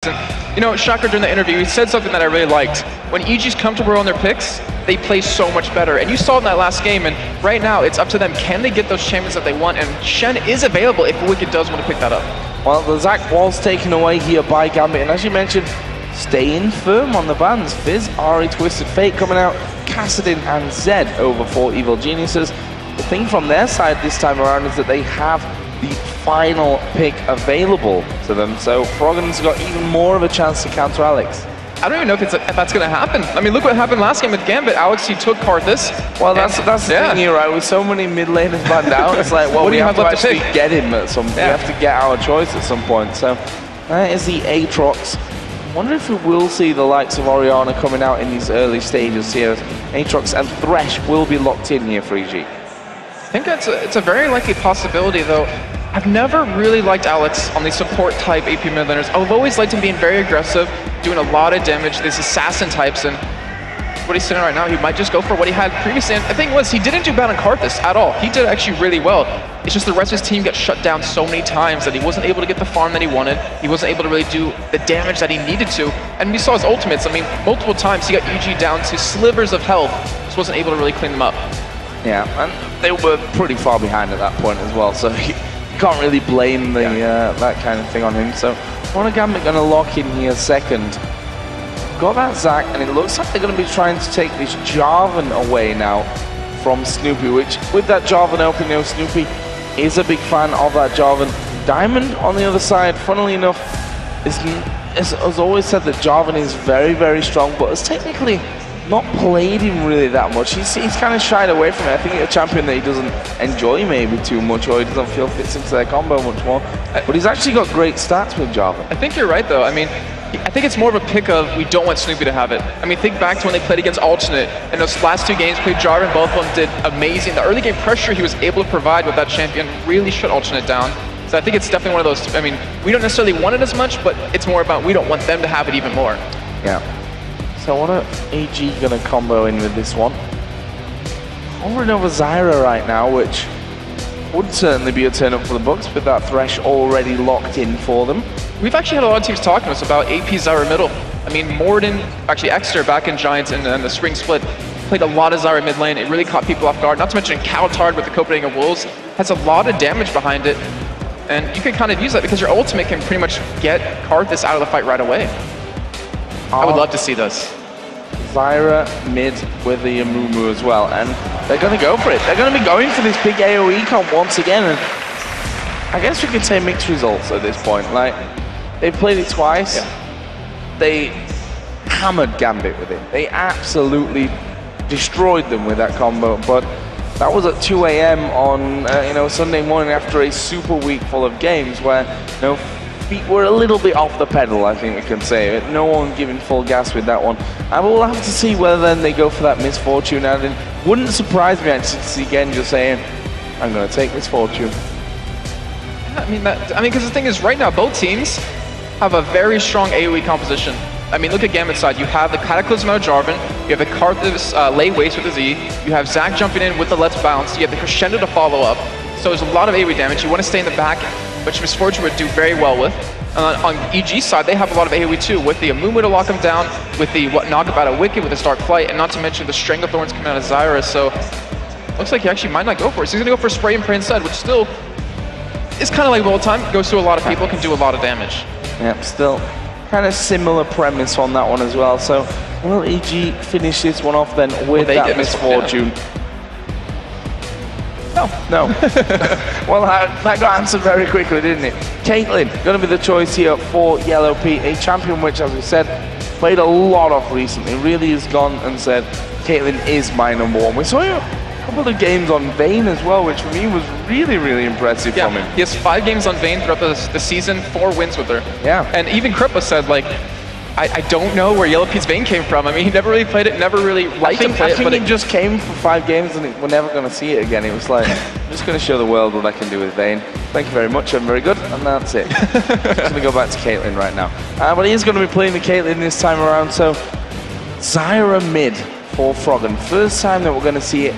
You know, Shocker during the interview, he said something that I really liked. When EG's comfortable on their picks, they play so much better. And you saw it in that last game, and right now it's up to them. Can they get those champions that they want? And Shen is available if Wicked does want to pick that up. Well, the Zac was taken away here by Gambit, and as you mentioned, staying firm on the bans. Fizz, Ari, Twisted Fate coming out, Kassadin and Zed over for Evil Geniuses. The thing from their side this time around is that they have the final pick available to them, so Froggen's got even more of a chance to counter Alex. I don't even know if that's going to happen. I mean, look what happened last game with Gambit. Alex, he took Karthus. Well, that's the thing here, right? With so many mid laners banned out, it's like, well, we have to actually get him at some point. We have to get our choice at some point. So that is the Aatrox. I wonder if we will see the likes of Orianna coming out in these early stages here. Aatrox and Thresh will be locked in here for EG. I think it's a very likely possibility, though. I've never really liked Alex on the support type AP mid laners. I've always liked him being very aggressive, doing a lot of damage, these assassin types, and what he's saying right now, he might just go for what he had previously. And the thing was, he didn't do bad on Karthus at all. He did actually really well. It's just the rest of his team got shut down so many times that he wasn't able to get the farm that he wanted. He wasn't able to really do the damage that he needed to. And we saw his ultimates. I mean, multiple times he got EG down to slivers of health. Just wasn't able to really clean them up. Yeah, and they were pretty far behind at that point as well, so you can't really blame the that kind of thing on him. So what are Gambit going to lock in here second? Got that Zac, and it looks like they're going to be trying to take this Jarvan away now from Snoopeh, which with that Jarvan open, you know, Snoopeh is a big fan of that Jarvan. Diamond on the other side, funnily enough, has always said that Jarvan is very, very strong, but has technically not played him really that much. He's kind of shied away from it. I think it's a champion that he doesn't enjoy maybe too much, or he doesn't feel fits into their combo much more. But he's actually got great stats with Jarvan. I think you're right, though. I mean, I think it's more of a pick of we don't want Snoopeh to have it. I mean, think back to when they played against Alternate. In those last two games, played Jarvan, both of them did amazing. The early game pressure he was able to provide with that champion really shut Alternate down. So I think it's definitely one of those, I mean, we don't necessarily want it as much, but it's more about we don't want them to have it even more. Yeah. So what are AG going to combo in with this one? Hovering over Zyra right now, which would certainly be a turn up for the Bucks with that Thresh already locked in for them. We've actually had a lot of teams talking to us about AP Zyra middle. I mean, Morden, actually Exeter back in Giants in the spring split, played a lot of Zyra mid lane. It really caught people off guard. Not to mention Kaltard with the Copenhagen Wolves has a lot of damage behind it. And you can kind of use that because your ultimate can pretty much get Karthus out of the fight right away. I would love to see this. Zyra mid with the Amumu as well, and they're going to go for it. They're going to be going for this big AoE comp once again, and I guess we could say mixed results at this point. Like, they've played it twice. Yeah. They hammered Gambit with it. They absolutely destroyed them with that combo, but that was at 2 AM on you know, Sunday morning after a super week full of games where, you know, feet were a little bit off the pedal, I think we can say. No one giving full gas with that one. And we'll have to see whether then they go for that Misfortune. And it wouldn't surprise me actually to see Genja saying, I'm going to take Misfortune. Yeah, I mean, because the thing is, right now, both teams have a very strong AoE composition. I mean, look at Gambit's side. You have the Cataclysm out of Jarvan, you have the Karthus lay waste with the Z, you have Zac jumping in with the Let's Bounce, you have the Crescendo to follow up. So there's a lot of AoE damage. You want to stay in the back, which Misfortune would do very well with. On EG's side, they have a lot of AoE too, with the Amumu to lock them down, with the knockup out of Wicked, with the Stark Flight, and not to mention the Stranglethorns coming out of Zyra. So looks like he actually might not go for it. So he's going to go for Spray and Pray instead, which still is kind of like World Time. Goes to a lot of people, can do a lot of damage. Yep, still kind of similar premise on that one as well. So will EG finish this one off then with that Misfortune? No. Well, that got answered very quickly, didn't it? Caitlyn, going to be the choice here for Yellowpete, a champion which, as we said, played a lot of recently. Really has gone and said, Caitlyn is my number one. We saw a couple of games on Vayne as well, which for me was really, really impressive from him. He has 5 games on Vayne throughout the season, 4 wins with her. Yeah. And even Krepo said, like, I don't know where Yellowpete's Vayne came from. I mean, he never really played it, never really liked to play it. I think it just came for 5 games and we're never going to see it again. It was like, I'm just going to show the world what I can do with Vayne. Thank you very much, I'm very good, and that's it. I'm going to go back to Caitlyn right now. But he is going to be playing the Caitlyn this time around, so Zyra mid for Froggen. First time that we're going to see it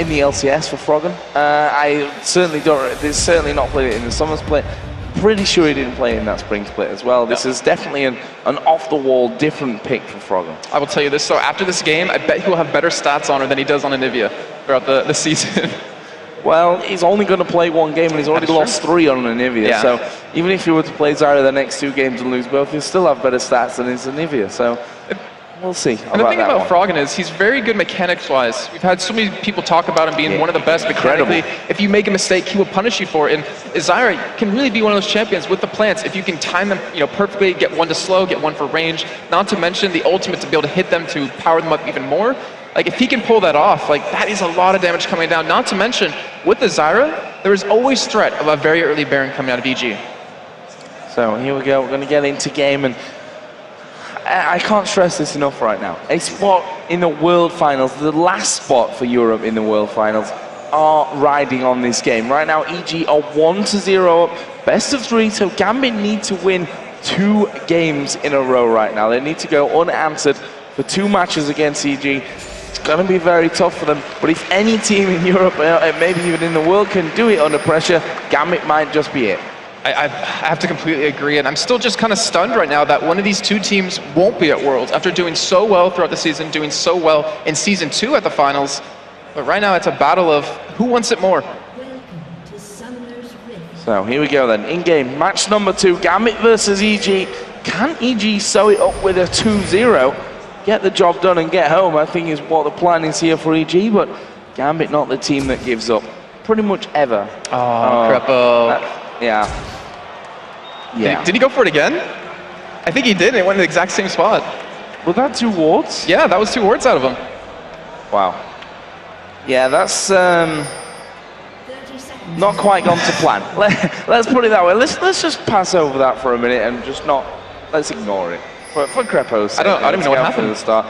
in the LCS for Froggen. I certainly don't, they've certainly not played it in the Summer Split. pretty sure he didn't play in that spring split as well. This is definitely an off-the-wall, different pick for Froggen. I will tell you this, though, after this game, I bet he'll have better stats on her than he does on Anivia throughout the season. Well, he's only going to play one game, and he's already lost 3 on Anivia. So even if he were to play Zyra the next 2 games and lose both, he'll still have better stats than his Anivia. So we'll see. And the thing about Froggen is he's very good mechanics-wise. We've had so many people talk about him being one of the best mechanically. If you make a mistake, he will punish you for it. And Zyra can really be one of those champions with the plants. If you can time them, perfectly, get one to slow, get one for range. Not to mention the ultimate to be able to hit them to power them up even more. Like, if he can pull that off, like, that is a lot of damage coming down. Not to mention, with the Zyra, there is always threat of a very early Baron coming out of EG. So here we go. We're going to get into game, and I can't stress this enough right now. A spot in the World Finals, the last spot for Europe in the World Finals, are riding on this game. Right now, EG are 1-0 up, best of 3, so Gambit need to win 2 games in a row right now. They need to go unanswered for 2 matches against EG. It's going to be very tough for them, but if any team in Europe, and maybe even in the world, can do it under pressure, Gambit might just be it. I have to completely agree, and I'm still just kind of stunned right now that one of these 2 teams won't be at Worlds after doing so well throughout the season, doing so well in Season 2 at the finals. But right now it's a battle of who wants it more. So here we go then, in-game, match number 2, Gambit versus EG. Can EG sew it up with a 2-0? Get the job done and get home, I think is what the plan is here for EG, but Gambit not the team that gives up pretty much ever. Oh, Krepo. Yeah. Did he go for it again? I think he did, and it went in the exact same spot. Was that 2 wards? Yeah, that was 2 wards out of him. Wow. Yeah, that's not quite gone to plan. Let's put it that way. Let's just pass over that for a minute and just let's ignore it. For Krepo's sake, I don't even know what happened. At the start.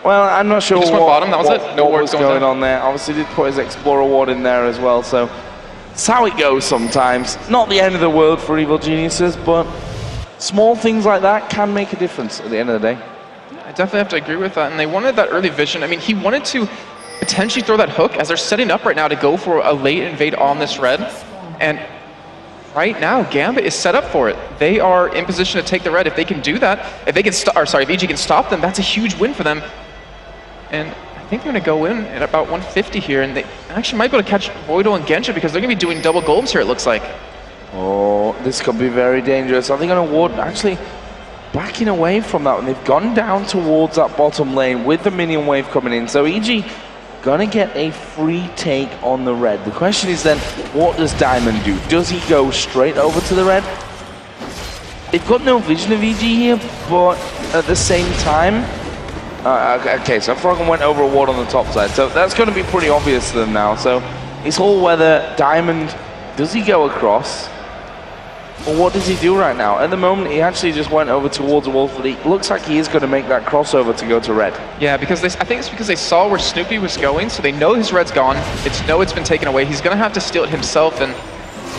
Well, I'm not sure he just went bottom, that was it? No what was going on there. Obviously did put his Explorer ward in there as well, so it's how it goes sometimes. Not the end of the world for Evil Geniuses, but small things like that can make a difference at the end of the day. Yeah, I definitely have to agree with that, and they wanted that early vision. I mean, he wanted to potentially throw that hook as they're setting up right now to go for a late invade on this red, and right now, Gambit is set up for it. They are in position to take the red. If they can do that, if EG can stop them, that's a huge win for them. And I think they're going to go in at about 150 here, and they actually might be able to catch Voidle and Genja because they're going to be doing double golds here, it looks like. Oh, this could be very dangerous. Are they going to ward actually backing away from that one? They've gone down towards that bottom lane with the minion wave coming in. So EG gonna get a free take on the red. The question is then, what does Diamond do? Does he go straight over to the red? They've got no vision of EG here, but at the same time, okay, so Froggen went over a ward on the top side, so that's going to be pretty obvious to them now. So it's all whether Diamond, does he go across? Or what does he do right now? At the moment, he actually just went over towards the wall for the... Looks like he is going to make that crossover to go to red. Yeah, because I think it's because they saw where Snoopeh was going, so they know his red's gone. It's been taken away. He's going to have to steal it himself, and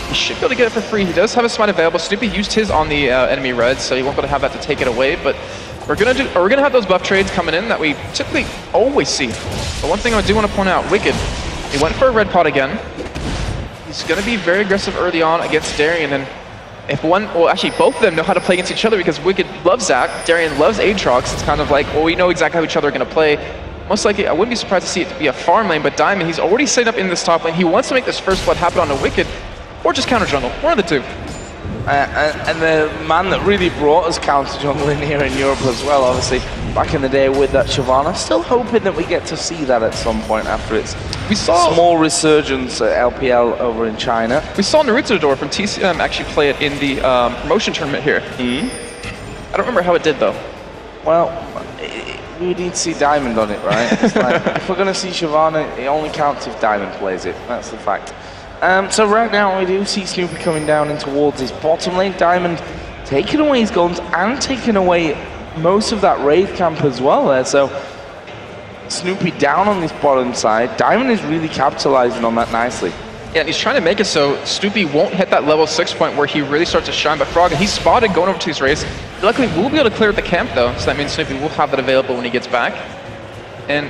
he should be able to get it for free. He does have a smite available. Snoopeh used his on the enemy red, so he won't be able to have that to take it away. But we're gonna have those buff trades coming in that we typically always see. But one thing I do want to point out, Wickd, he went for a red pot again. He's going to be very aggressive early on against Darien, and if actually both of them know how to play against each other because Wickd loves Zac, Darien loves Aatrox. It's kind of like, well, we know exactly how each other are going to play. Most likely, I wouldn't be surprised to see it to be a farm lane, but Diamond, he's already set up in this top lane. He wants to make this first blood happen on the Wickd, or just counter jungle, one of the 2. And the man that really brought us counter jungle in here in Europe as well, obviously, back in the day with that Shyvana. Still hoping that we get to see that at some point after its small resurgence at LPL over in China. We saw Naruto from TCM actually play it in the promotion tournament here. I don't remember how it did though. Well, we need to see Diamond on it, right? It's like, if we're going to see Shyvana, it only counts if Diamond plays it. That's the fact. So right now we do see Snoopeh coming down in towards his bottom lane. Diamond taking away his guns and taking away most of that raid camp as well there. So Snoopeh down on this bottom side. Diamond is really capitalizing on that nicely. Yeah, and he's trying to make it so Snoopeh won't hit that level 6 point where he really starts to shine. But Froggen, he's spotted going over to his race. Luckily, we'll be able to clear the camp though, so that means Snoopeh will have that available when he gets back. And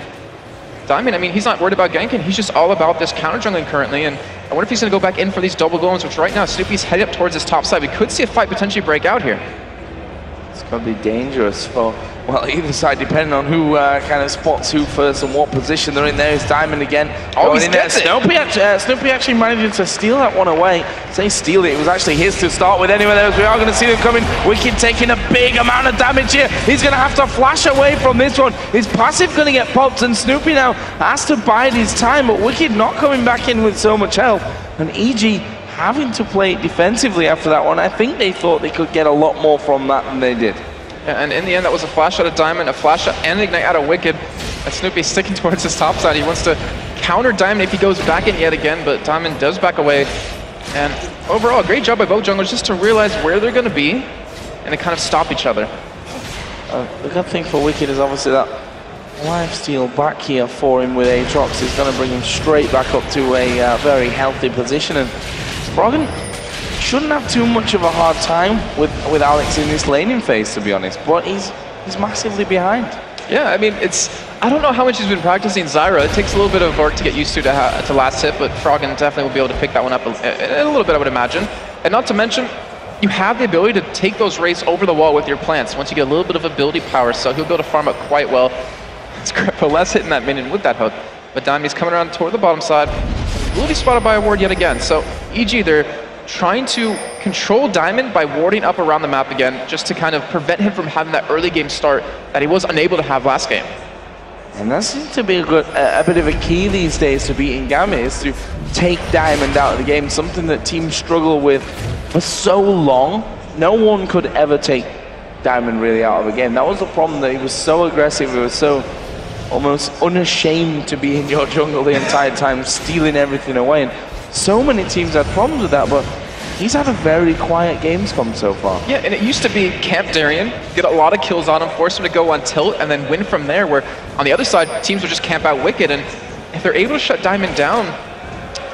Diamond, I mean, he's not worried about ganking. He's just all about this counter jungling currently, and I wonder if he's going to go back in for these double golems, which right now Snoopeh's headed up towards his top side. We could see a fight potentially break out here. It's going to be dangerous for, well, either side, depending on who kind of spots who first and what position they're in. There's Diamond again. Oh, he's gets it. Snoopeh actually managed to steal that one away. Say steal it, it was actually his to start with anyway. We are going to see them coming. Wickd taking a big amount of damage here. He's going to have to flash away from this one. His passive going to get popped, and Snoopeh now has to bide his time, but Wickd not coming back in with so much health. And EG having to play defensively after that one. I think they thought they could get a lot more from that than they did. Yeah, and in the end, that was a flash out of Diamond, a flash out and an ignite out of Wickd. And Snoopeh sticking towards his top side. He wants to counter Diamond if he goes back in yet again, but Diamond does back away. And overall, great job by both junglers just to realize where they're going to be and to kind of stop each other. The good thing for Wickd is obviously that lifesteal back here for him with Aatrox is going to bring him straight back up to a very healthy position. And Froggen shouldn't have too much of a hard time with Alex in this laning phase, to be honest, but he's massively behind. Yeah, I mean, I don't know how much he's been practicing Zyra. It takes a little bit of work to get used to last hit, but Froggen definitely will be able to pick that one up a little bit, I would imagine. And not to mention, you have the ability to take those wraiths over the wall with your plants once you get a little bit of ability power, so he'll be able to farm up quite well. It's Krepo less hitting that minion with that hook, but Diamond's coming around toward the bottom side. Will be spotted by a ward yet again, so EG, they're trying to control Diamond by warding up around the map again, just to kind of prevent him from having that early game start that he was unable to have last game. And that seems to be a bit of a key these days to beating Gambit, is to take Diamond out of the game, something that teams struggle with for so long. No one could ever take Diamond really out of a game. That was the problem, that he was so aggressive, he was so almost unashamed to be in your jungle the entire time, stealing everything away. And so many teams had problems with that, but he's had a very quiet GamesCom so far. Yeah, and it used to be camp Darien, get a lot of kills on him, force him to go on tilt, and then win from there, where on the other side, teams would just camp out Wickd, and if they're able to shut Diamond down,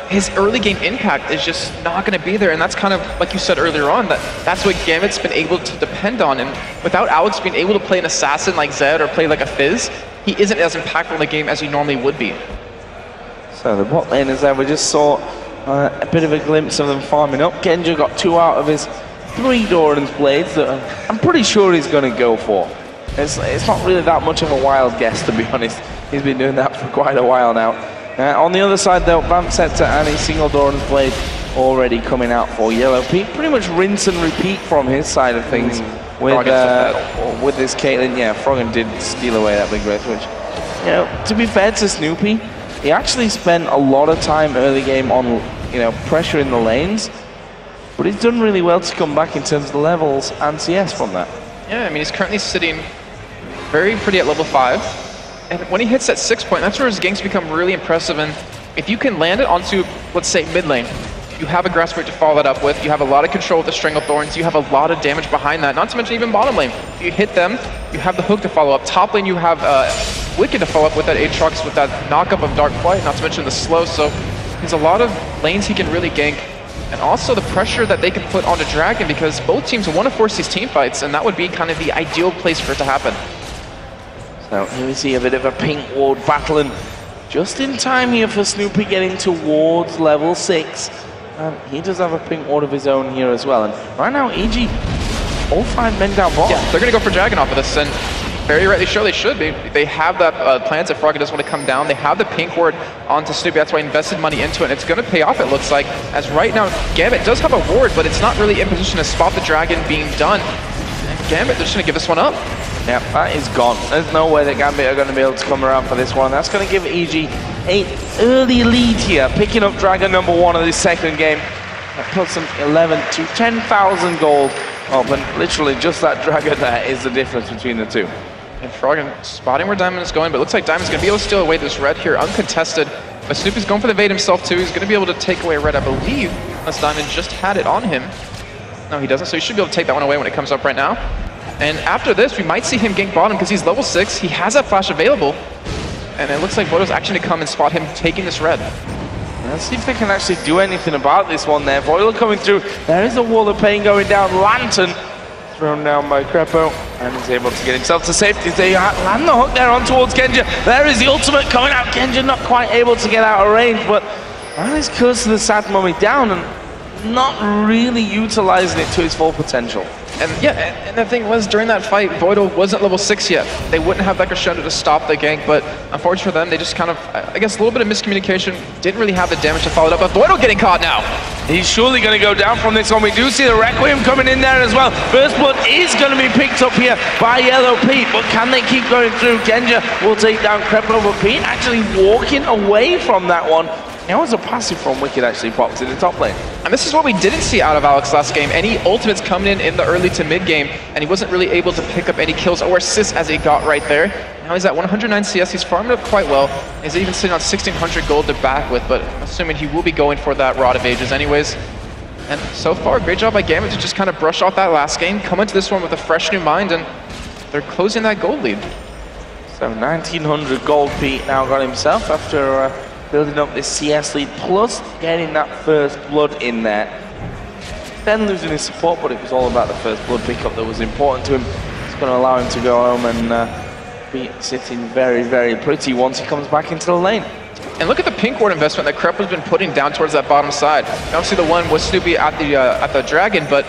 his early game impact is just not going to be there, and that's kind of, like you said earlier on, that's what Gambit's been able to depend on, and without Alex being able to play an assassin like Zed or play like a Fizz, he isn't as impactful in the game as he normally would be. So the bot lane is there, we just saw a bit of a glimpse of them farming up. Genja got 2 out of his 3 Doran's blades that I'm pretty sure he's going to go for. It's not really that much of a wild guess, to be honest. He's been doing that for quite a while now. On the other side though, Vamp Scepter and a single Doran's blade already coming out for Yellowpete. Pretty much rinse and repeat from his side of things with this Caitlyn. Yeah, Froggen did steal away that big wraith, which, you know, to be fair to Snoopeh, he actually spent a lot of time early game on, you know, pressuring the lanes, but he's done really well to come back in terms of the levels and CS from that. Yeah, I mean, he's currently sitting very pretty at level 5, and when he hits that 6 point, that's where his ganks become really impressive, and if you can land it onto, let's say, mid lane, you have a Grass Root to follow that up with, you have a lot of control with the Strangle Thorns, you have a lot of damage behind that, not to mention even bottom lane. If you hit them, you have the hook to follow up. Top lane, you have Wickd to follow up with that Aatrox, with that knockup of Dark Flight, not to mention the slow, so there's a lot of lanes he can really gank. And also the pressure that they can put onto Dragon, because both teams want to force these team fights, and that would be kind of the ideal place for it to happen. So here we see a bit of a pink ward battling just in time here for Snoopeh getting towards level 6. He does have a pink ward of his own here as well. And right now, EG, all 5 men down bottom. Yeah, they're going to go for Dragon off of this, and very rightly sure they should be. They have that plans if Froggen doesn't want to come down. They have the pink ward onto Snoopeh. That's why I invested money into it, and it's going to pay off, it looks like. As right now, Gambit does have a ward, but it's not really in position to spot the Dragon being done. And Gambit, they're just going to give this one up. Yeah, that is gone. There's no way that Gambit are going to be able to come around for this one. That's going to give EG an early lead here, picking up Dragon number 1 of this second game. That puts them 11 to 10,000 gold. Oh, but literally just that Dragon there is the difference between the two. And Froggen spotting where Diamond is going, but it looks like Diamond's going to be able to steal away this red here, uncontested. But Snoopeh's going for the Vade himself too. He's going to be able to take away red, I believe, unless Diamond just had it on him. No, he doesn't, so he should be able to take that one away when it comes up right now. And after this, we might see him gank bottom because he's level 6. He has that flash available. And it looks like Voidle's actually going to come and spot him taking this red. Let's see if they can actually do anything about this one there. Voidle coming through. There is a wall of pain going down. Lantern thrown down by Krepo. And he's able to get himself to safety. They land the hook there on towards Genja. There is the ultimate coming out. Genja not quite able to get out of range, but Man is cursing the Sad Mummy down and not really utilizing it to its full potential. And yeah, and the thing was, during that fight, Voidle wasn't level 6 yet. They wouldn't have that crescendo to stop the gank, but unfortunately for them, they just kind of, I guess, a little bit of miscommunication, didn't really have the damage to follow it up, but Voidle getting caught now. He's surely going to go down from this one. We do see the Requiem coming in there as well. First blood is going to be picked up here by Yellowpete, but can they keep going through? Genja will take down Krepo, but Pete actually walking away from that one. Now was a passive from Wickd actually popped in the top lane. And this is what we didn't see out of Alex last game. Any ultimates coming in the early to mid game, and he wasn't really able to pick up any kills or assists as he got right there. Now he's at 109 CS, he's farmed up quite well. He's even sitting on 1600 gold to back with, but I'm assuming he will be going for that Rod of Ages anyways. And so far, great job by Gambit to just kind of brush off that last game, come into this one with a fresh new mind, and they're closing that gold lead. So 1900 gold Pete now got himself after building up this CS lead, plus getting that first blood in there. Then losing his support, but it was all about the first blood pickup that was important to him. It's going to allow him to go home and be sitting very, very pretty once he comes back into the lane. And look at the pink ward investment that Krepo's been putting down towards that bottom side. Obviously the one was Snoopeh at the Dragon, but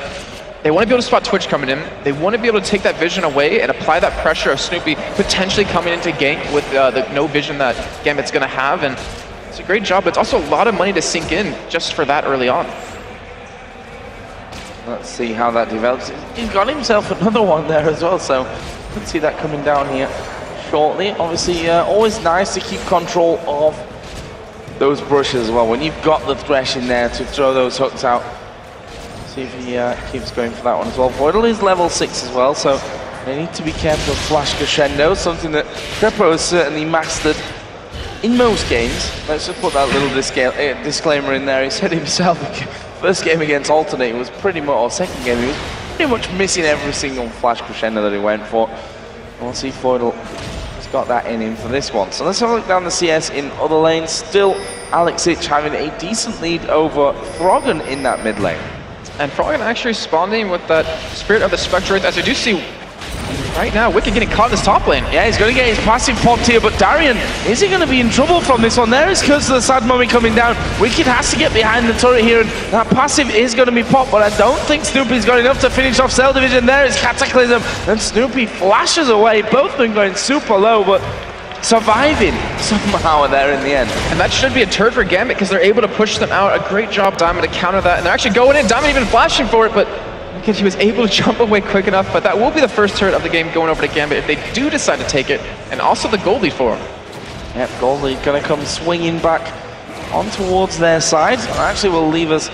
they want to be able to spot Twitch coming in. They want to be able to take that vision away and apply that pressure of Snoopeh potentially coming into gank with the no vision that Gambit's going to have. And it's a great job, but it's also a lot of money to sink in just for that early on. Let's see how that develops. He's got himself another one there as well, so let's see that coming down here shortly. Obviously, always nice to keep control of those brushes as well. When you've got the Thresh in there to throw those hooks out. See if he keeps going for that one as well. Voidle is level 6 as well, so they need to be careful of flash crescendo, something that Krepo has certainly mastered in most games. Let's just put that little disclaimer in there. He said himself, first game against Alternate was pretty much, or second game, he was pretty much missing every single flash crescendo that he went for. We'll see Voidle has got that in him for this one. So let's have a look down the CS in other lanes. Still, Alex Ich having a decent lead over Froggen in that mid lane. And Froggen actually responding with that Spirit of the Spectre, as we do see right now, Wickd getting caught in this top lane. Yeah, he's going to get his passive popped here, but Darien, is he going to be in trouble from this one? There is Curse of the Sad Mummy coming down. Wickd has to get behind the turret here, and that passive is going to be popped, but I don't think Snoopeh's got enough to finish off Cell Division. There is Cataclysm, and Snoopeh flashes away. Both of them going super low, but surviving somehow there in the end. And that should be a turret for Gambit, because they're able to push them out. A great job, Diamond, to counter that, and they're actually going in. Diamond even flashing for it, but because he was able to jump away quick enough, but that will be the first turret of the game going over to Gambit if they do decide to take it, and also the gold lead for him. Yep, gold lead gonna come swinging back on towards their side, and actually will leave us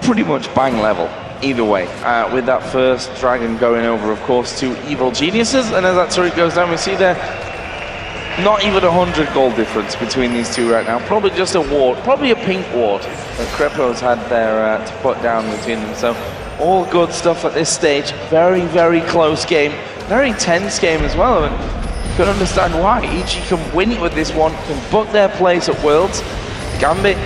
pretty much bang level either way, with that first dragon going over, of course, to Evil Geniuses, and as that turret goes down, we see there not even 100 gold difference between these two right now. Probably just a ward, probably a pink ward that Krepo's had there to put down between them. So all good stuff at this stage. Very, very close game. Very tense game as well. And you can understand why. EG can win it with this one, can book their place at Worlds. Gambit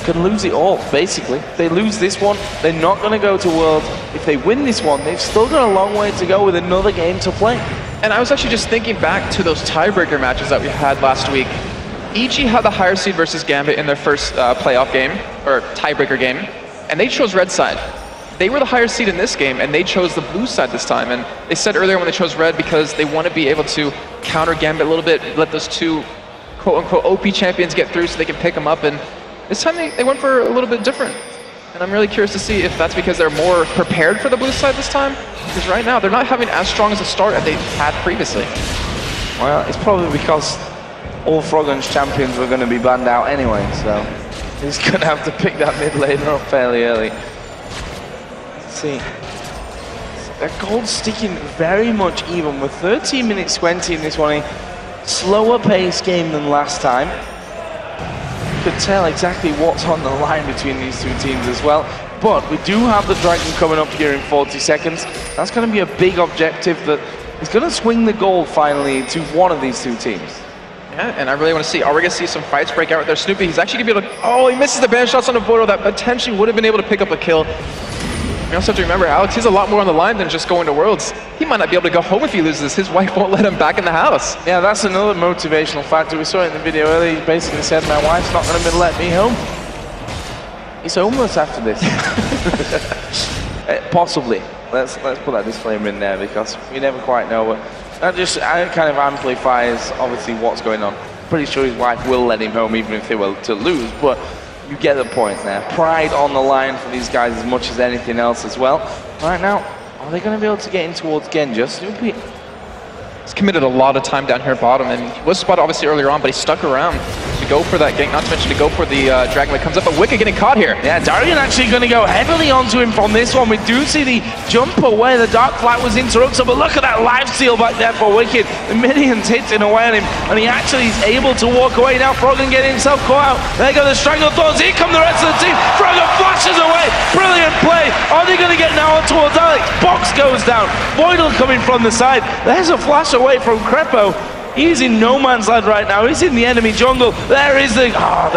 can lose it all, basically. If they lose this one, they're not going to go to Worlds. If they win this one, they've still got a long way to go with another game to play. And I was actually just thinking back to those tiebreaker matches that we had last week. EG had the higher seed versus Gambit in their first playoff game, or tiebreaker game, and they chose red side. They were the higher seed in this game, and they chose the blue side this time. And they said earlier when they chose red because they want to be able to counter Gambit a little bit, let those two quote-unquote OP champions get through so they can pick them up. And this time they went for a little bit different. And I'm really curious to see if that's because they're more prepared for the blue side this time. Because right now, they're not having as strong as a start as they had previously. Well, it's probably because all Froggen's champions were going to be banned out anyway, so he's going to have to pick that mid laner up fairly early. Let's see. That gold sticking very much even with 13 minutes 20 in this one. A slower pace game than last time. You could tell exactly what's on the line between these two teams as well. But we do have the Dragon coming up here in 40 seconds. That's going to be a big objective that is going to swing the gold finally to one of these two teams. Yeah, and I really want to see, are we going to see some fights break out with their Snoopeh? He's actually going to be able to, oh, he misses the band shots on the Voidle that potentially would have been able to pick up a kill. You also have to remember, Alex, he's a lot more on the line than just going to Worlds. He might not be able to go home if he loses. His wife won't let him back in the house. Yeah, that's another motivational factor. We saw it in the video earlier. He basically said, my wife's not going to let me home. He's homeless after this. Possibly. Let's put that disclaimer in there because we never quite know. But that just kind of amplifies, obviously, what's going on. Pretty sure his wife will let him home even if they were to lose. But you get the point there. Pride on the line for these guys as much as anything else as well. Right now, are they going to be able to get in towards Genja? Snoopeh. He's committed a lot of time down here bottom, and he was spotted obviously earlier on, but he stuck around to go for that gank, not to mention to go for the Dragon that comes up, but Wickd getting caught here. Yeah, Darien actually going to go heavily onto him from this one. We do see the jumper where the Dark Flight was interrupted, but look at that lifesteal back there for Wickd. The minions hitting away on him, and he actually is able to walk away. Now Froggen getting himself caught out. There go the Strangle Thorns. Here come the rest of the team. Froggen flashes away. Brilliant play. Are they going to get now on towards Alex? Box goes down. Voidle coming from the side. There's a flash away from Krepo. He's in no man's land right now. He's in the enemy jungle. There is the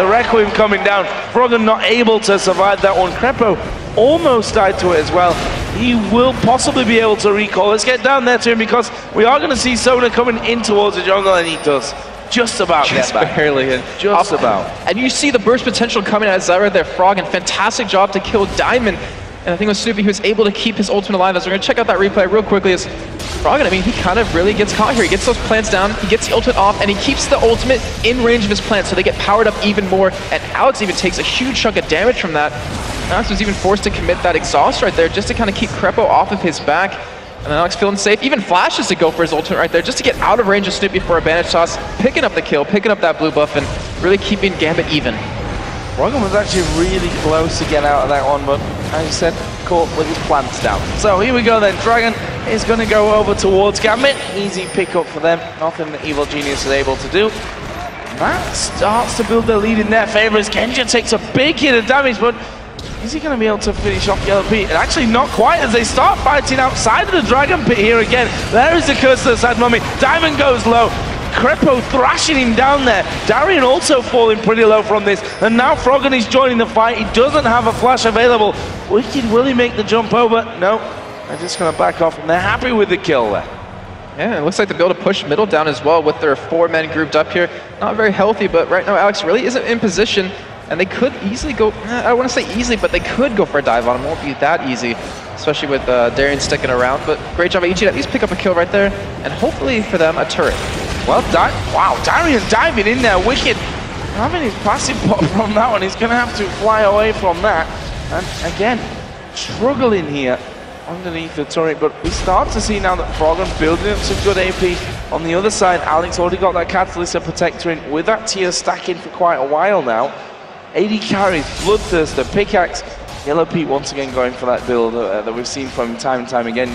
Requiem coming down. Froggen not able to survive that one. Krepo almost died to it as well. He will possibly be able to recall. Let's get down there to him because we are going to see Sona coming in towards the jungle, and he does. Just about just barely in. Just about. And you see the burst potential coming out of Zyra there. Froggen, fantastic job to kill Diamond. And I think with Snoopeh, he was able to keep his ultimate alive. As we're going to check out that replay real quickly. As Froggen, I mean, he kind of really gets caught here. He gets those plants down, he gets the ultimate off, and he keeps the ultimate in range of his plants, so they get powered up even more. And Alex even takes a huge chunk of damage from that. Alex was even forced to commit that exhaust right there just to kind of keep Krepo off of his back. And then Alex feeling safe, even flashes to go for his ultimate right there just to get out of range of Snoopeh for a bandage toss, picking up the kill, picking up that blue buff, and really keeping Gambit even. Froggen was actually really close to get out of that one, but as you said, caught with his plants down. So here we go then. Dragon is going to go over towards Gambit. Easy pickup for them. Nothing that Evil Genius is able to do. That starts to build their lead in their favor as Genja takes a big hit of damage, but is he going to be able to finish off Yellowpete? And actually not quite as they start fighting outside of the Dragon Pit here again. There is the curse of the Sad Mummy. Diamond goes low. Krepo thrashing him down there. Darien also falling pretty low from this. And now Froggen is joining the fight. He doesn't have a flash available. Wickd, will he make the jump over? No. They're just going to back off, and they're happy with the kill there. Yeah, it looks like they'll be able to push middle down as well with their 4 men grouped up here. Not very healthy, but right now Alex really isn't in position. And they could easily go, I don't want to say easily, but they could go for a dive on him. It won't be that easy, especially with Darien sticking around. But great job by EG to at least pick up a kill right there. And hopefully for them, a turret. Well done. Wow, Darien diving in there. Wickd having his passive pop from that one. He's going to have to fly away from that. And again, struggling here underneath the turret. But we start to see now that Froggen building up some good AP. On the other side, Alex already got that Catalyst and Protector in with that tier stacking for quite a while now. 80 carries, Bloodthirster, Pickaxe. Yellowpete once again going for that build that we've seen from time and time again.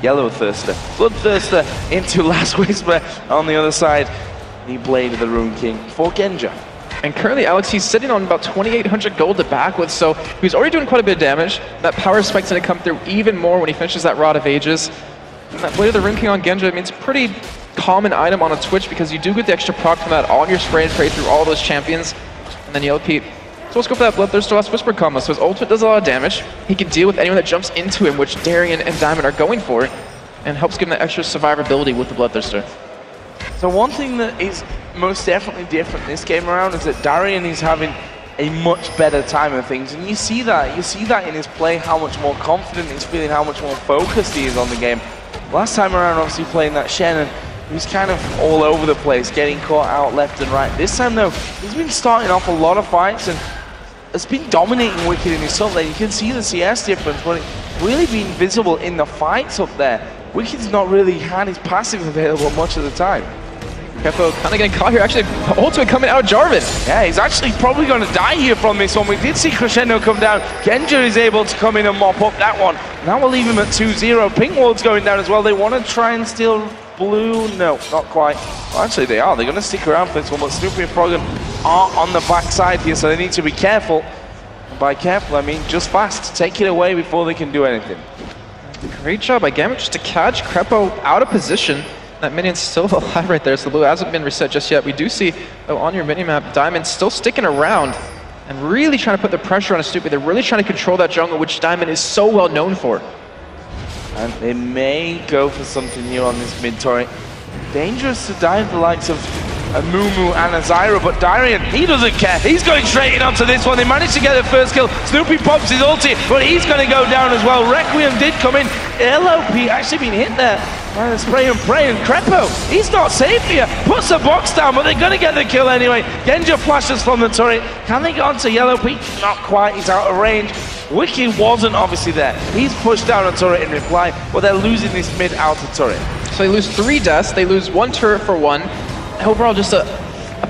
Yellowthirster. Bloodthirster into Last Whisper on the other side. The Blade of the Rune King for Genja. And currently, Alex, he's sitting on about 2,800 gold to back with, so he's already doing quite a bit of damage. That power spike's going to come through even more when he finishes that Rod of Ages. And that Blade of the Rune King on Genja, I mean, it's a pretty common item on a Twitch because you do get the extra proc from that on your spray and pray through all those champions. And then Yellowpete. So let's go for that Bloodthirster Last Whisper combo. So his ultimate does a lot of damage. He can deal with anyone that jumps into him, which Darien and Diamond are going for, and helps give him that extra survivability with the Bloodthirster. So one thing that is most definitely different this game around is that Darien is having a much better time of things, and you see that in his play, how much more confident he's feeling, how much more focused he is on the game. Last time around, obviously playing that Shen, and he was kind of all over the place, getting caught out left and right. This time though, he's been starting off a lot of fights and has been dominating Wickd in his top lane. You can see the CS difference, but it's really been visible in the fights up there. Wicked's not really had his passive available much of the time. Krepo kind of getting caught here. Actually, ultimate coming out of Jarvan. Yeah, he's actually probably going to die here from this one. We did see Crescendo come down. Genja is able to come in and mop up that one. Now we'll leave him at 2-0. Pink Ward's going down as well. They want to try and steal blue. No, not quite. Well, actually, they are. They're going to stick around for this one, but Snoopeh and Froggen are on the back side here, so they need to be careful. And by careful, I mean just fast. Take it away before they can do anything. Great job by Gambit just to catch Krepo out of position. That minion's still alive right there, so the blue hasn't been reset just yet. We do see, though, on your minimap, Diamond still sticking around. and really trying to put the pressure on a Snoopeh. They're really trying to control that jungle, which Diamond is so well known for. And they may go for something new on this mid turret. Dangerous to dive the likes of Mumu and Azira, but Darien, he doesn't care. He's going straight in onto this one. They managed to get the first kill. Snoopeh pops his ulti, but he's going to go down as well. Requiem did come in. Yellowpete actually been hit there by the spray and pray, and Krepo, he's not safe here. Puts the box down, but they're going to get the kill anyway. Genja flashes from the turret. Can they get onto Yellowpete? Not quite. He's out of range. Wickd wasn't obviously there. He's pushed down a turret in reply, but they're losing this mid-outer turret. So they lose 3 deaths. They lose 1 turret for 1. Overall, just a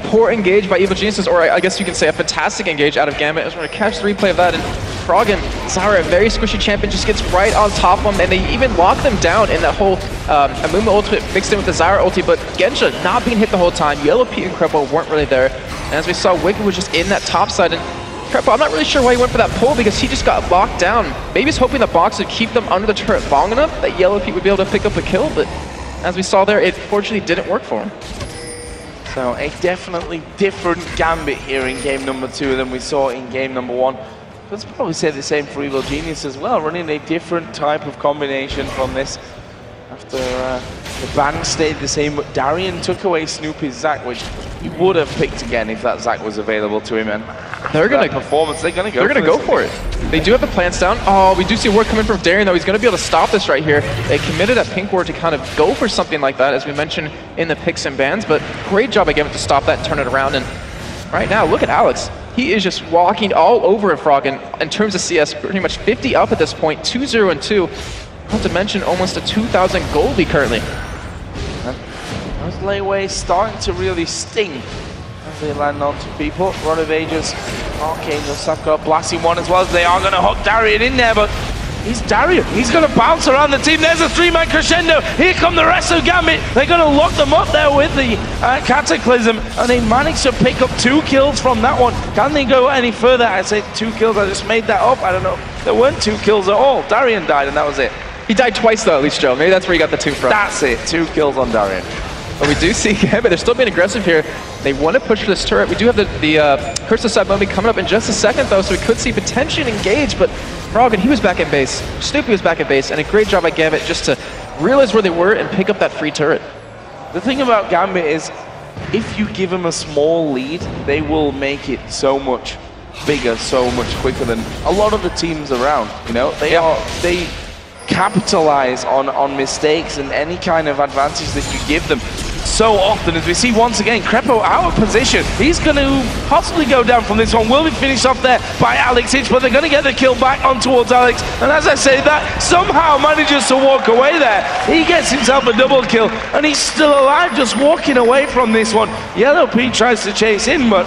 poor engage by Evil Geniuses, or I guess you can say a fantastic engage out of Gambit. I was going to catch the replay of that, and Froggen, Zara, a very squishy champion, just gets right on top of them, and they even lock them down in that whole Amumu ultimate mixed in with the Zara ulti, but Genja not being hit the whole time. Yellowpete and Krepo weren't really there, and as we saw, Wickd was just in that top side, and Krepo, I'm not really sure why he went for that pull, because he just got locked down. Maybe he's hoping the box would keep them under the turret long enough that Yellowpete would be able to pick up a kill, but as we saw there, it fortunately didn't work for him. So a definitely different Gambit here in game number 2 than we saw in game number 1. Let's probably say the same for Evil Genius as well, running a different type of combination from this. After the ban stayed the same, but Darien took away Snoopeh's Zac, which he would have picked again if that Zac was available to him. And they're gonna performance, they're gonna go. They're gonna go for it. They do have the plants down. Oh, we do see a ward coming from Darien though. He's gonna be able to stop this right here. They committed a pink ward to kind of go for something like that, as we mentioned in the picks and bans. But great job again to stop that and turn it around. And right now, look at Alex. He is just walking all over Froggen in terms of CS, pretty much 50 up at this point, 2-0 and 2. Not to mention almost a 2,000 gold lead currently. Those layways starting to really sting as they land onto people. Rod of Ages, Archangel, Safka blasting one as well, as they are going to hook Darien in there, but he's Darien. He's going to bounce around the team. There's a 3-man crescendo. Here come the rest of Gambit. They're going to lock them up there with the Cataclysm, and they managed to pick up 2 kills from that one. Can they go any further? I said 2 kills. I just made that up. I don't know. There weren't 2 kills at all. Darien died, and that was it. He died twice though, at least, Joe. Maybe that's where you got the 2 from. That's it. 2 kills on Darien. But we do see Gambit, they're still being aggressive here. They want to push for this turret. We do have the Curse of Side moment coming up in just a second though, so we could see potentially an engage, but Froggen, he was back at base. Snoopeh was back at base, and a great job by Gambit just to realize where they were and pick up that free turret. The thing about Gambit is, if you give them a small lead, they will make it so much bigger, so much quicker than a lot of the teams around. You know, they capitalize on mistakes and any kind of advantage that you give them so often, as we see once again Krepo out of position. He's going to possibly go down from this one. Will be finished off there by Alex Hitch, but they're going to get the kill back on towards Alex, and as I say, that somehow manages to walk away there. He gets himself a double kill, and he's still alive, just walking away from this one. Yellowpete tries to chase in, but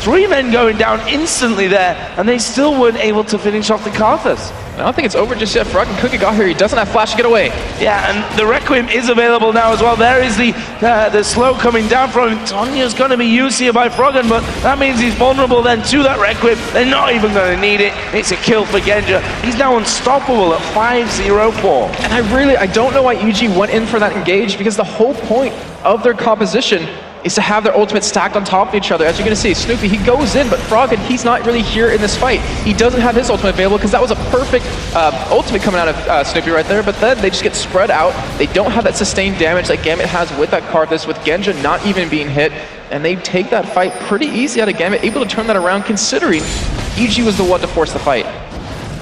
3 men going down instantly there, and they still weren't able to finish off the Karthus. I don't think it's over just yet. Froggen Cookie got here. He doesn't have flash to get away. Yeah, and the Requiem is available now as well. There is the slow coming down from him. Tonya's going to be used here by Froggen, but that means he's vulnerable then to that Requiem. They're not even going to need it. It's a kill for Genja. He's now unstoppable at 5-0-4. And I don't know why EG went in for that engage, because the whole point of their composition is to have their ultimates stacked on top of each other. As you're going to see, Snoopeh, he goes in, but Froggen, he's not really here in this fight. He doesn't have his ultimate available, because that was a perfect ultimate coming out of Snoopeh right there, but then they just get spread out. They don't have that sustained damage that Gambit has with that Karthus, with Genja not even being hit, and they take that fight pretty easy out of Gambit, able to turn that around considering EG was the one to force the fight.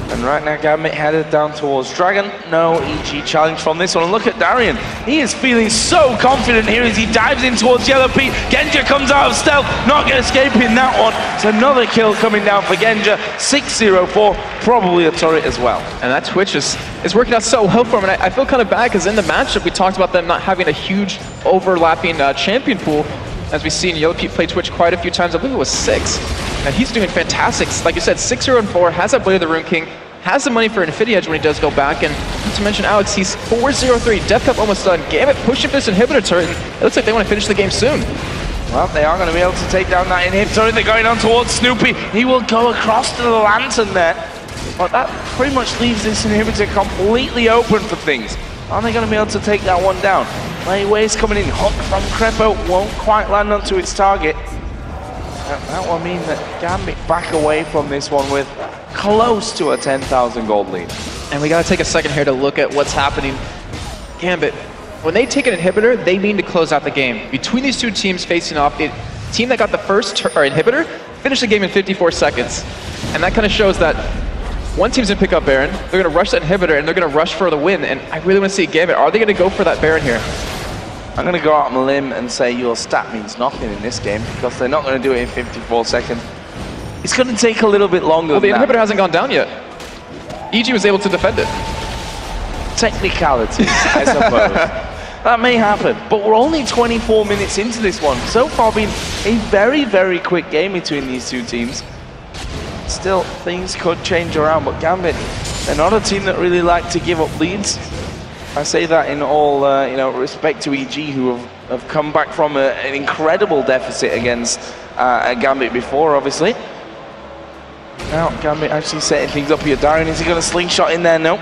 And right now Gambit headed down towards Dragon. No EG challenge from this one. And look at Darien. He is feeling so confident here as he dives in towards Yellowpete. Genja comes out of stealth, not escaping that one. It's another kill coming down for Genja. 6-0-4, probably a turret as well. And that Twitch is working out so well for him. And I feel kind of bad, because in the matchup we talked about them not having a huge overlapping champion pool. As we've seen Yellowpete play Twitch quite a few times. I believe it was 6. And he's doing fantastic. Like you said, 6-0-4, has that Blade of the Rune King, has the money for Infinity Edge when he does go back, and not to mention Alex, he's 4-0-3, Death Cup almost done. Gambit pushing this inhibitor turret, and it looks like they want to finish the game soon. Well, they are going to be able to take down that inhibitor turret. They're going on towards Snoopeh. He will go across to the lantern there, but that pretty much leaves this inhibitor completely open for things. Are they going to be able to take that one down? Layways coming in, hook from Krepo, won't quite land onto its target. That will mean that Gambit back away from this one with close to a 10,000 gold lead. And we gotta take a second here to look at what's happening. Gambit, when they take an inhibitor, they need to close out the game. Between these two teams facing off, the team that got the first inhibitor finished the game in 54 seconds. And that kind of shows that one team's gonna pick up Baron, they're gonna rush that inhibitor, and they're gonna rush for the win. And I really wanna see Gambit, are they gonna go for that Baron here? I'm gonna go out on a limb and say your stat means nothing in this game because they're not gonna do it in 54 seconds. It's gonna take a little bit longer. Well, the inhibitor hasn't gone down yet. EG was able to defend it. Technicalities, I suppose. That may happen, but we're only 24 minutes into this one. So far been a very, very quick game between these two teams. Still, things could change around, but Gambit, they're not a team that really like to give up leads. I say that in all respect to EG, who have come back from an incredible deficit against Gambit before, obviously. Now, Gambit actually setting things up here. Darien, is he going to slingshot in there? No.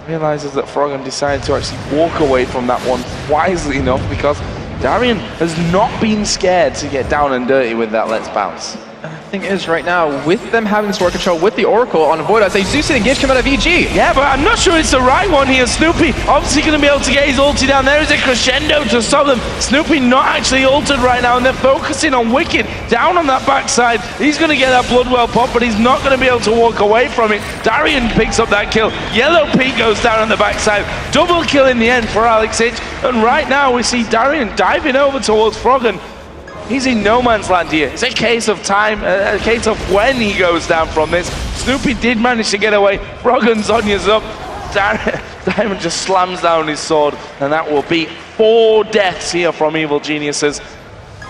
Realizes that Froggen decided to actually walk away from that one wisely enough because Darien has not been scared to get down and dirty with that Let's Bounce. The thing is, right now, with them having sword control, with the Oracle on Voidle, as they do see the engage come out of EG. Yeah, but I'm not sure it's the right one here. Snoopeh obviously going to be able to get his ulti down. There is a crescendo to stop them. Snoopeh not actually ulted right now, and they're focusing on Wickd down on that backside. He's going to get that Bloodwell pop, but he's not going to be able to walk away from it. Darien picks up that kill. Yellowpete goes down on the backside. Double kill in the end for Alex Hitch. And right now we see Darien diving over towards Froggen. He's in no man's land here. It's a case of time, a case of when he goes down from this. Snoopeh did manage to get away. Froggen Zonya's up. Diamond just slams down his sword, and that will be 4 deaths here from Evil Geniuses.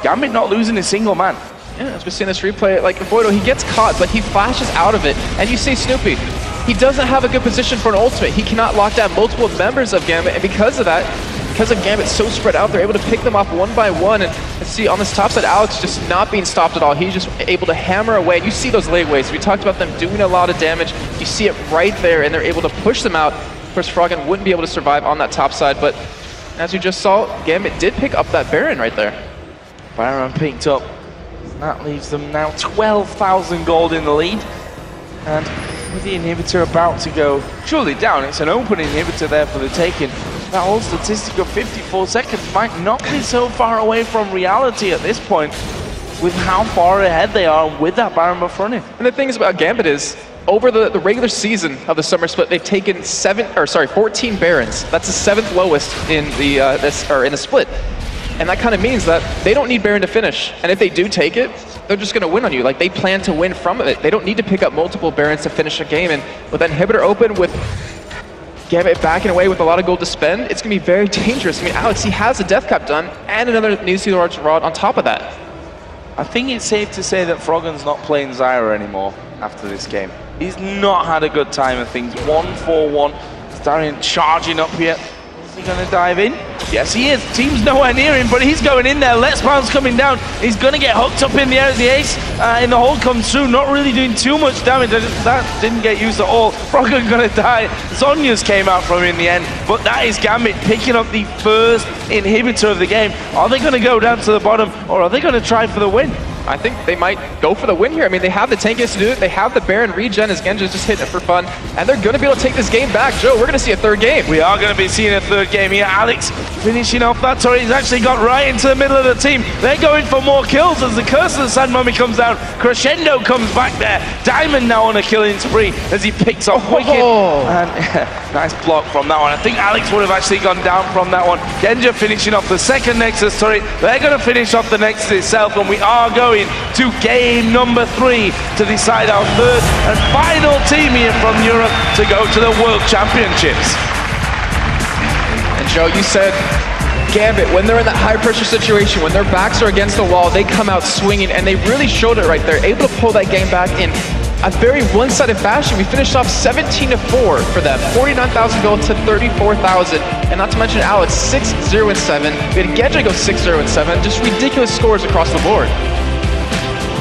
Gambit not losing a single man. Yeah, as we've seen this replay, like Voidle, he gets caught, but he flashes out of it. And you see Snoopeh, he doesn't have a good position for an ultimate. He cannot lock down multiple members of Gambit, and because of that, because of Gambit so spread out, they're able to pick them off one by one. And see on this top side, Alex just not being stopped at all. He's just able to hammer away. And you see those lateways. We talked about them doing a lot of damage. You see it right there, and they're able to push them out. Of course, Froggen wouldn't be able to survive on that top side, but as you just saw, Gambit did pick up that Baron right there. Baron picked up. That leaves them now 12,000 gold in the lead. And with the inhibitor about to go surely down, it's an open inhibitor there for the taking. That whole statistic of 54 seconds might not be so far away from reality at this point with how far ahead they are with that Baron befronting. And the thing is about Gambit is, over the regular season of the summer split, they've taken 14 Barons. That's the 7th lowest in the split. And that kind of means that they don't need Baron to finish. And if they do take it, they're just going to win on you. Like, they plan to win from it. They don't need to pick up multiple Barons to finish a game. And with that inhibitor open, with Gambit backing away with a lot of gold to spend, it's going to be very dangerous. I mean, Alex, he has a death cap done and another New Sea Lord's Rod on top of that. I think it's safe to say that Froggen's not playing Zyra anymore after this game. He's not had a good time of things. 1-4-1. Darien charging up here. Is he going to dive in? Yes, he is. Team's nowhere near him, but he's going in there. Let's Bounce coming down. He's going to get hooked up in the air as the ace in the hole comes through. Not really doing too much damage. That didn't get used at all. Froggen going to die. Zonya's came out from him in the end, but that is Gambit picking up the first inhibitor of the game. Are they going to go down to the bottom, or are they going to try for the win? I think they might go for the win here. I mean, they have the tankiest to do it. They have the Baron regen as Genja's just hitting it for fun. And they're going to be able to take this game back. Joe, we're going to see a third game. We are going to be seeing a third game here. Alex finishing off that turret. He's actually got right into the middle of the team. They're going for more kills as the Curse of the Sand Mummy comes down. Crescendo comes back there. Diamond now on a killing spree as he picks up Wickd. And nice block from that one. I think Alex would have actually gone down from that one. Genja finishing off the second Nexus turret. They're going to finish off the Nexus itself, and we are going to game number 3 to decide our third and final team here from Europe to go to the World Championships. And Joe, you said Gambit, when they're in that high pressure situation, when their backs are against the wall, they come out swinging, and they really showed it right there, able to pull that game back in a very one-sided fashion. We finished off 17-4 for them, 49,000 gold to 34,000, and not to mention Alex, 6-0-7. We had Genja go 6-0-7, just ridiculous scores across the board.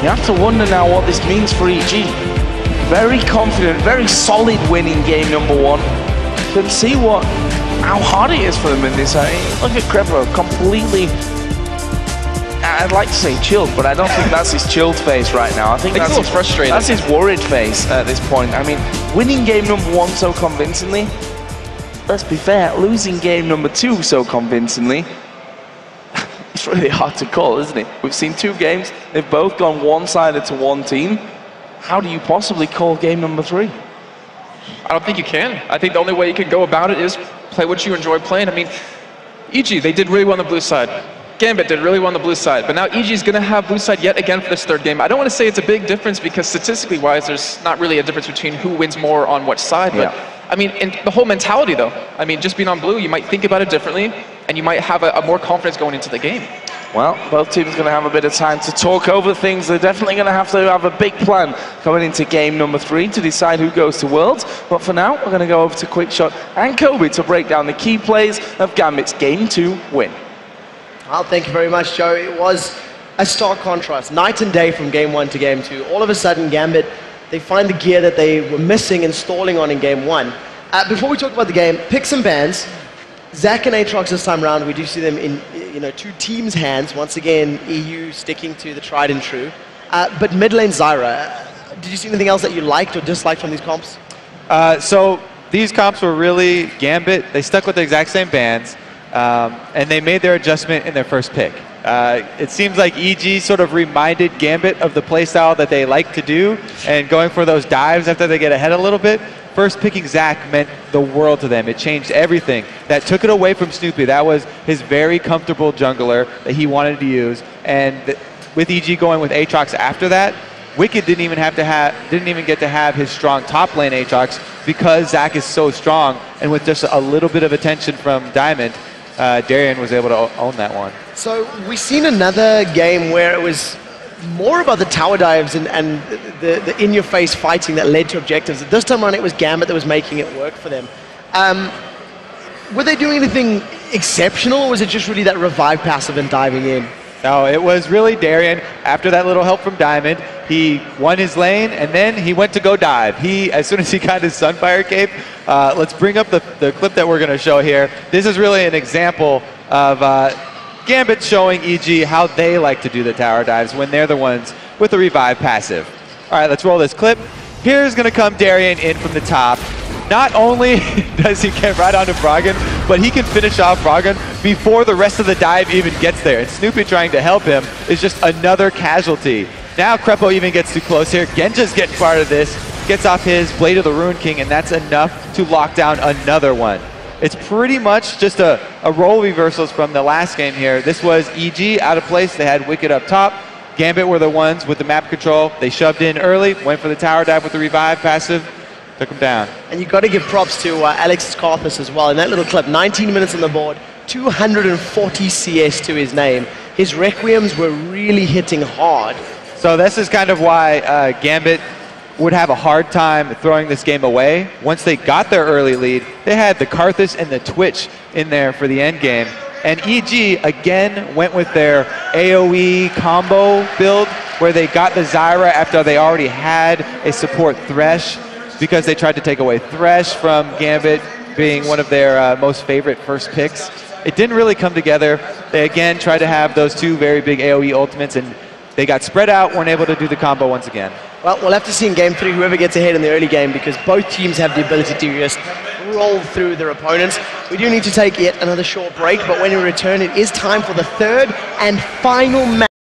You have to wonder now what this means for EG. Very confident, very solid win in game number 1. Can see how hard it is for them in this. Look at Krepo, completely I'd like to say chilled, but I don't think that's his chilled face right now. I think that's his frustrated. That's his worried face at this point. I mean, winning game number 1 so convincingly, let's be fair, losing game number 2 so convincingly, it's really hard to call, isn't it? We've seen 2 games, they've both gone one-sided to one team. How do you possibly call game number 3? I don't think you can. I think the only way you can go about it is play what you enjoy playing. I mean, EG, they did really well on the blue side. Gambit did really well on the blue side, but now EG is going to have blue side yet again for this 3rd game. I don't want to say it's a big difference because statistically wise, there's not really a difference between who wins more on what side, but I mean, in the whole mentality though, I mean, just being on blue, you might think about it differently and you might have a more confidence going into the game. Well, both teams are going to have a bit of time to talk over things. They're definitely going to have a big plan going into game number 3 to decide who goes to Worlds. But for now, we're going to go over to Quickshot and Kobe to break down the key plays of Gambit's Game 2 win. Well, thank you very much, Joe. It was a stark contrast, night and day from Game 1 to Game 2. All of a sudden, Gambit, they find the gear that they were missing and stalling on in Game 1. Before we talk about the game, picks and bans. Zach and Aatrox this time around, we do see them in 2 teams' hands. Once again, EU sticking to the tried and true. But mid lane Zyra, did you see anything else that you liked or disliked from these comps? So these comps were really Gambit. They stuck with the exact same bans, and they made their adjustment in their first pick. It seems like EG sort of reminded Gambit of the playstyle that they like to do, and going for those dives after they get ahead a little bit. First picking Zach meant the world to them. It changed everything. That took it away from Snoopeh. That was his very comfortable jungler that he wanted to use. And with EG going with Aatrox after that, Wickd didn't even get to have his strong top lane Aatrox because Zach is so strong. And with just a little bit of attention from Diamond, Darien was able to own that one. So we've seen another game where it was more about the tower dives and the in-your-face fighting that led to objectives. This time around, it was Gambit that was making it work for them. Were they doing anything exceptional, or was it just really that revive passive and diving in? No, it was really Darien. After that little help from Diamond, he won his lane, and then he went to go dive. As soon as he got his Sunfire cape, let's bring up the clip that we're going to show here. This is really an example of Gambit showing EG how they like to do the tower dives when they're the ones with the revive passive. All right, let's roll this clip. Here's going to come Darien in from the top. Not only does he get right onto Froggen, but he can finish off Froggen before the rest of the dive even gets there. And Snoopeh trying to help him is just another casualty. Now Krepo even gets too close here. Genja's getting part of this, gets off his Blade of the Ruin King, and that's enough to lock down another one. It's pretty much just a role reversals from the last game here. This was EG out of place. They had Wickd up top. Gambit were the ones with the map control. They shoved in early, went for the tower dive with the revive passive, took him down. And you got to give props to Alex Carthus as well. In that little clip, 19 minutes on the board, 240 CS to his name. His Requiems were really hitting hard. So this is kind of why Gambit would have a hard time throwing this game away. Once they got their early lead, they had the Karthus and the Twitch in there for the end game. And EG again went with their AoE combo build where they got the Zyra after they already had a support Thresh because they tried to take away Thresh from Gambit being one of their most favorite first picks. It didn't really come together. They again tried to have those 2 very big AoE ultimates and they got spread out, weren't able to do the combo once again. Well, we'll have to see in Game 3 whoever gets ahead in the early game because both teams have the ability to just roll through their opponents. We do need to take yet another short break, but when we return, it is time for the 3rd and final match.